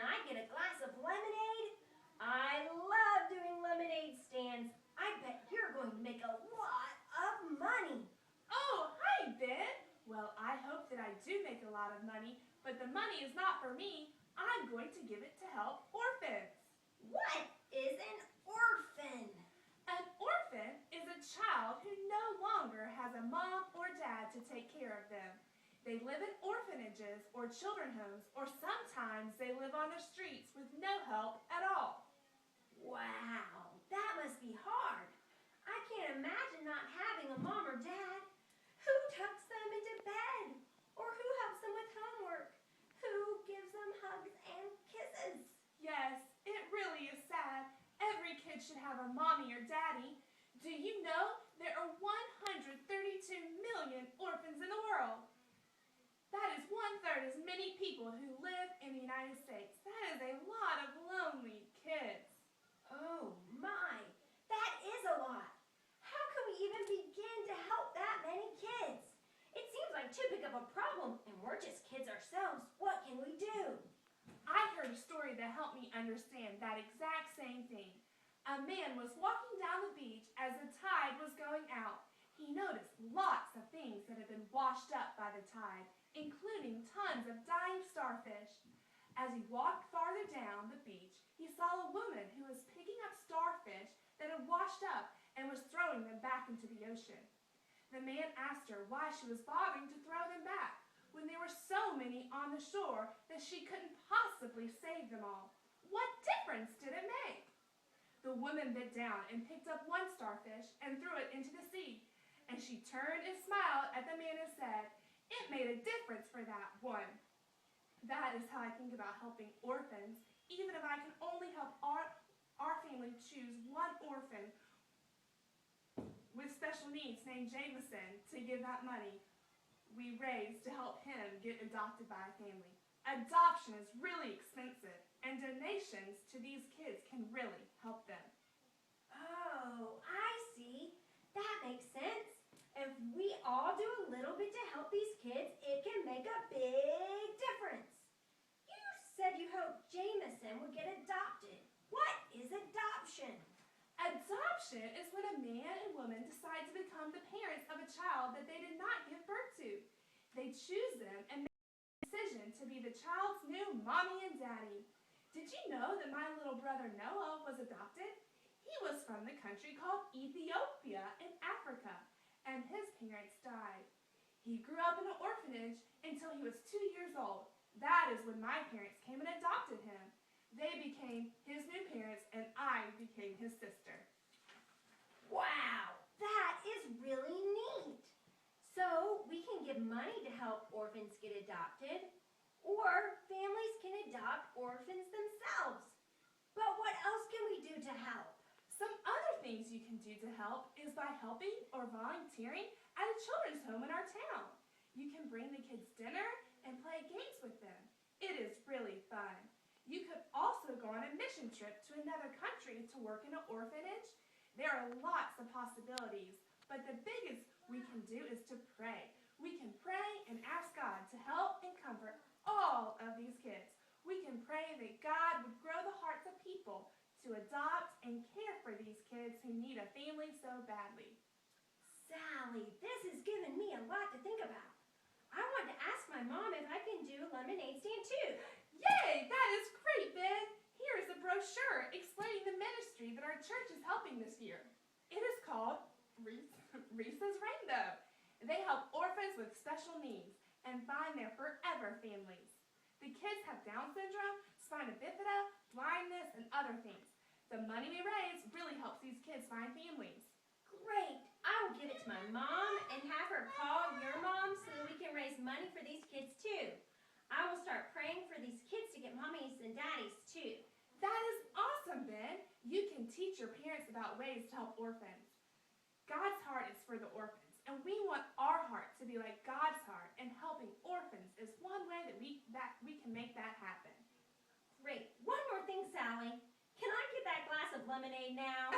I get a glass of lemonade? I love doing lemonade stands. I bet you're going to make a lot of money. Oh, hi, Ben. Well, I hope that I do make a lot of money, but the money is not for me. I'm going to give it to help orphans. What is an orphan? An orphan is a child who no longer has a mom or dad to take care of them. They live in orphanages or children's homes, or sometimes they live on the streets with no help at all. Wow, that must be hard. I can't imagine not having a mom or dad. Who tucks them into bed? Or who helps them with homework? Who gives them hugs and kisses? Yes, it really is sad. Every kid should have a mommy or daddy. Do you know there are 132 million orphans in the world? That is 1/3 as many people who live in the United States. That is a lot of lonely kids. Oh my, that is a lot. How can we even begin to help that many kids? It seems like too big of a problem, and we're just kids ourselves. What can we do? I heard a story that helped me understand that exact same thing. A man was walking down the beach as the tide was going out. He noticed lots of things that had been washed up by the tide, including tons of dying starfish. As he walked farther down the beach, he saw a woman who was picking up starfish that had washed up and was throwing them back into the ocean. The man asked her why she was bothering to throw them back when there were so many on the shore that she couldn't possibly save them all. What difference did it make? The woman bent down and picked up one starfish and threw it into the sea. And she turned and smiled at the man and said, "It made a difference for that one." That is how I think about helping orphans. Even if I can only help our family choose one orphan with special needs named Jameson to give that money we raised to help him get adopted by a family. Adoption is really expensive, and donations to these kids can really help them. Oh, I see. That makes sense. If we all do a little bit to help these kids, it can make a big difference. You said you hoped Jameson would get adopted. What is adoption? Adoption is when a man and woman decide to become the parents of a child that they did not give birth to. They choose them and make a decision to be the child's new mommy and daddy. Did you know that my little brother Noah was adopted? He was from the country called Ethiopia in Africa, and his parents died. He grew up in an orphanage until he was 2 years old. That is when my parents came and adopted him. They became his new parents, and I became his sister. Wow, that is really neat. So we can give money to help orphans get adopted, or families can adopt orphans themselves. But what else can we do to help? Some other things you can do to help is by helping or volunteering at a children's home in our town. You can bring the kids dinner and play games with them. It is really fun. You could also go on a mission trip to another country to work in an orphanage. There are lots of possibilities, but the biggest we can do is to pray. We can pray and ask God to help and comfort all of these kids. We can pray that God would grow the hearts of people to adopt and care for these kids who need a family so badly. Sally, this has given me a lot to think about. I want to ask my mom if I can do a lemonade stand too. Yay! That is great, Ben! Here is a brochure explaining the ministry that our church is helping this year. It is called Reese's Rainbow. They help orphans with special needs and find their forever families. The kids have Down syndrome, spina bifida, blindness, and other things. The money we raise really helps these kids find families. Great! I will give it to my mom and have her call your mom so that we can raise money for these kids too. I will start praying for these kids to get mommies and daddies too. That is awesome, Ben. You can teach your parents about ways to help orphans. God's heart is for the orphans, and we want our heart to be like God's heart, and helping orphans is one way that we can make that happen. Great. One more thing, Sally. Can I get that glass of lemonade now?